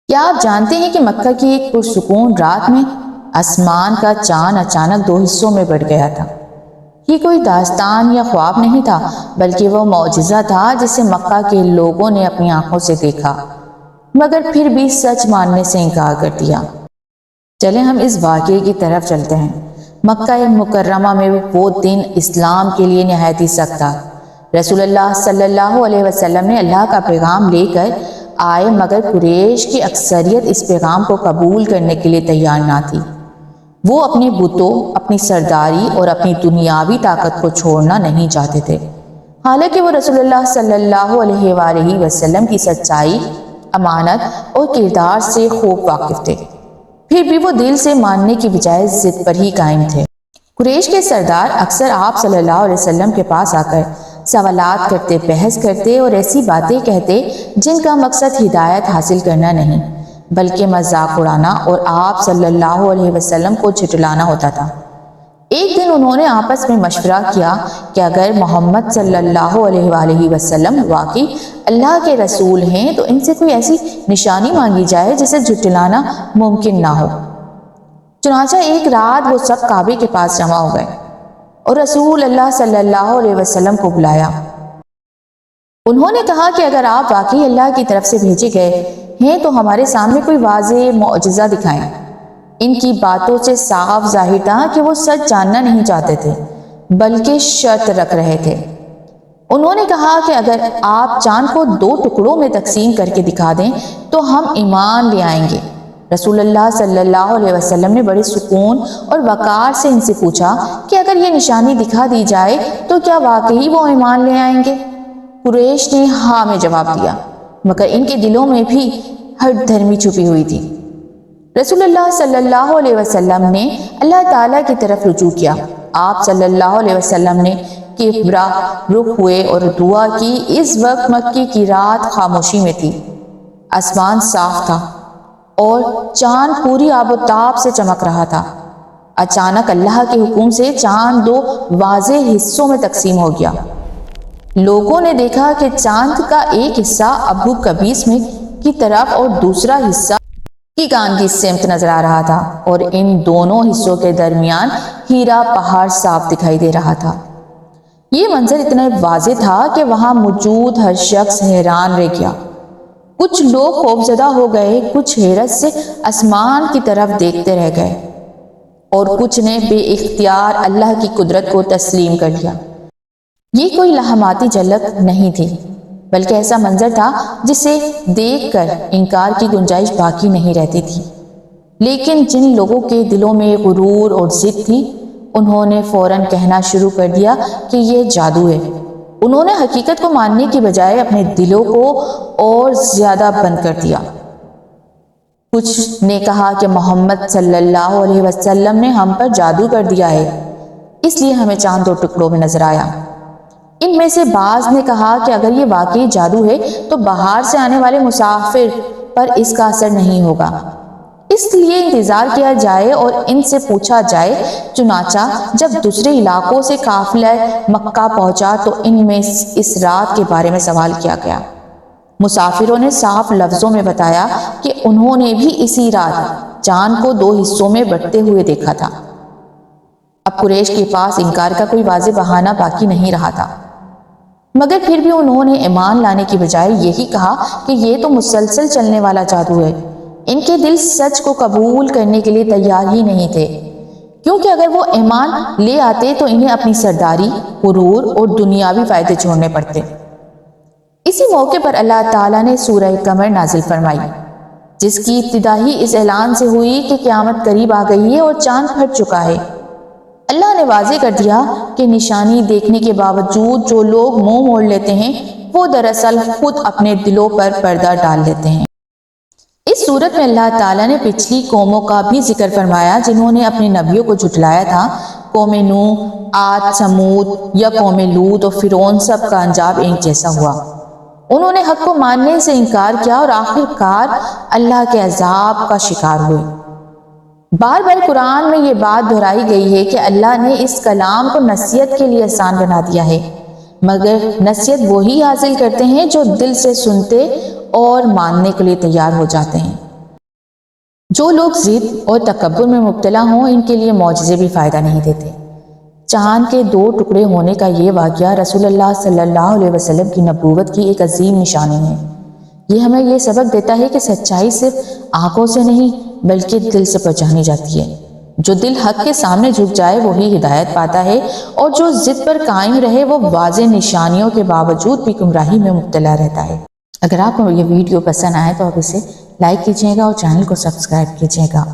کیا آپ جانتے ہیں کہ مکہ کی ایک پرسکون رات میں آسمان کا چاند اچانک 2 حصوں میں بٹ گیا تھا؟ یہ کوئی داستان یا خواب نہیں تھا، بلکہ وہ معجزہ تھا جسے مکہ کے لوگوں نے اپنی آنکھوں سے دیکھا، مگر پھر بھی سچ ماننے سے انکار کر دیا۔ چلیں ہم اس واقعے کی طرف چلتے ہیں۔ مکہ مکرمہ میں وہ دن اسلام کے لیے نہایت ہی سخت تھا۔ رسول اللہ صلی اللہ علیہ وسلم نے اللہ کا پیغام لے کر آئے، مگر قریش کی اکثریت اس پیغام کو قبول کرنے کے لیے تیار نہ تھی۔ وہ اپنے بتوں، اپنی سرداری اور اپنی دنیاوی طاقت کو چھوڑنا نہیں چاہتے تھے، حالانکہ وہ رسول اللہ صلی اللہ علیہ وآلہ وسلم کی سچائی، امانت اور کردار سے خوب واقف تھے۔ پھر بھی وہ دل سے ماننے کی بجائے ضد پر ہی قائم تھے۔ قریش کے سردار اکثر آپ صلی اللہ علیہ وسلم کے پاس آ کر سوالات کرتے، بحث کرتے اور ایسی باتیں کہتے جن کا مقصد ہدایت حاصل کرنا نہیں، بلکہ مذاق اڑانا اور آپ صلی اللہ علیہ وسلم کو جھٹلانا ہوتا تھا۔ ایک دن انہوں نے آپس میں مشورہ کیا کہ اگر محمد صلی اللہ علیہ وآلہ وسلم واقعی اللہ کے رسول ہیں تو ان سے کوئی ایسی نشانی مانگی جائے جسے جھٹلانا ممکن نہ ہو۔ چنانچہ ایک رات وہ سب کعبے کے پاس جمع ہو گئے اور رسول اللہ صلی اللہ علیہ وسلم کو بلایا۔ انہوں نے کہا کہ اگر آپ واقعی اللہ کی طرف سے بھیجے گئے ہیں تو ہمارے سامنے کوئی واضح معجزہ دکھائیں۔ ان کی باتوں سے صاف ظاہر تھا کہ وہ سچ جاننا نہیں چاہتے تھے، بلکہ شرط رکھ رہے تھے۔ انہوں نے کہا کہ اگر آپ چاند کو 2 ٹکڑوں میں تقسیم کر کے دکھا دیں تو ہم ایمان لے آئیں گے۔ رسول اللہ صلی اللہ علیہ وسلم نے بڑے سکون اور وقار سے ان سے پوچھا کہ اگر یہ نشانی دکھا دی جائے تو کیا واقعی وہ ایمان لے آئیں گے؟ قریش نے ہاں میں جواب دیا، مگر ان کے دلوں میں بھی ہٹ دھرمی چھپی ہوئی تھی۔ رسول اللہ صلی اللہ علیہ وسلم نے اللہ تعالیٰ کی طرف رجوع کیا۔ آپ صلی اللہ علیہ وسلم نے کبرا رخ ہوئے اور دعا کی۔ اس وقت مکی کی رات خاموشی میں تھی، آسمان صاف تھا اور چاند پوری آب و تاب سے چمک رہا تھا۔ اچانک اللہ کے حکم سے چاند 2 واضح حصوں میں تقسیم ہو گیا۔ لوگوں نے دیکھا کہ چاند کا ایک حصہ ابو قبیس میں کی طرف اور دوسرا حصہ کی کان کی سمت نظر آ رہا تھا، اور ان دونوں حصوں کے درمیان ہیرا پہاڑ صاف دکھائی دے رہا تھا۔ یہ منظر اتنا واضح تھا کہ وہاں موجود ہر شخص حیران رہ گیا۔ کچھ لوگ خوفزدہ ہو گئے، کچھ حیرت سے آسمان کی طرف دیکھتے رہ گئے، اور کچھ نے بے اختیار اللہ کی قدرت کو تسلیم کر لیا۔ یہ کوئی لمحاتی جھلک نہیں تھی، بلکہ ایسا منظر تھا جسے دیکھ کر انکار کی گنجائش باقی نہیں رہتی تھی۔ لیکن جن لوگوں کے دلوں میں غرور اور ضد تھی، انہوں نے فوراً کہنا شروع کر دیا کہ یہ جادو ہے۔ انہوں نے حقیقت کو ماننے کی بجائے اپنے دلوں کو اور زیادہ بند کر دیا۔ کچھ نے کہا کہ محمد صلی اللہ علیہ وسلم نے ہم پر جادو کر دیا ہے، اس لیے ہمیں چاند 2 ٹکڑوں میں نظر آیا۔ ان میں سے بعض نے کہا کہ اگر یہ واقعی جادو ہے تو باہر سے آنے والے مسافر پر اس کا اثر نہیں ہوگا، اس لیے انتظار کیا جائے اور ان سے پوچھا جائے۔ چنانچہ جب دوسرے علاقوں سے قافلہ مکہ پہنچا تو ان میں اس رات کے بارے میں سوال کیا گیا۔ مسافروں نے صاف لفظوں میں بتایا کہ انہوں نے بھی اسی رات چاند کو 2 حصوں میں بٹتے ہوئے دیکھا تھا۔ اب قریش کے پاس انکار کا کوئی واضح بہانہ باقی نہیں رہا تھا، مگر پھر بھی انہوں نے ایمان لانے کی بجائے یہی کہا کہ یہ تو مسلسل چلنے والا جادو ہے۔ ان کے دل سچ کو قبول کرنے کے لیے تیار ہی نہیں تھے، کیونکہ اگر وہ ایمان لے آتے تو انہیں اپنی سرداری، غرور اور دنیاوی فائدے چھوڑنے پڑتے۔ اسی موقع پر اللہ تعالیٰ نے سورہ قمر نازل فرمائی، جس کی ابتدا ہی اس اعلان سے ہوئی کہ قیامت قریب آ گئی ہے اور چاند پھٹ چکا ہے۔ اللہ نے واضح کر دیا کہ نشانی دیکھنے کے باوجود جو لوگ منہ موڑ لیتے ہیں وہ دراصل خود اپنے دلوں پر پردہ ڈال لیتے ہیں۔ اس صورت میں اللہ تعالیٰ نے پچھلی قوموں کا بھی ذکر فرمایا جنہوں نے اپنے نبیوں کو جھٹلایا تھا۔ قوم نوح، عاد، سمود یا قوم لوط اور فرعون، سب کا انجام ایک جیسا ہوا۔ انہوں نے حق کو ماننے سے انکار کیا اور آخر کار اللہ کے عذاب کا شکار ہوئے۔ بار بار قرآن میں یہ بات دہرائی گئی ہے کہ اللہ نے اس کلام کو نصیحت کے لیے آسان بنا دیا ہے، مگر نصیحت وہی حاصل کرتے ہیں جو دل سے سنتے اور ماننے کے لیے تیار ہو جاتے ہیں۔ جو لوگ ضد اور تکبر میں مبتلا ہوں ان کے لیے معجزے بھی فائدہ نہیں دیتے۔ چاند کے 2 ٹکڑے ہونے کا یہ واقعہ رسول اللہ صلی اللہ علیہ وسلم کی نبوت کی ایک عظیم نشانی ہے۔ یہ ہمیں یہ سبق دیتا ہے کہ سچائی صرف آنکھوں سے نہیں بلکہ دل سے پہچانی جاتی ہے۔ جو دل حق کے سامنے جھک جائے وہی ہدایت پاتا ہے، اور جو ضد پر قائم رہے وہ واضح نشانیوں کے باوجود بھی گمراہی میں مبتلا رہتا ہے۔ اگر آپ کو یہ ویڈیو پسند آئے تو آپ اسے لائک کیجیے گا اور چینل کو سبسکرائب کیجیے گا۔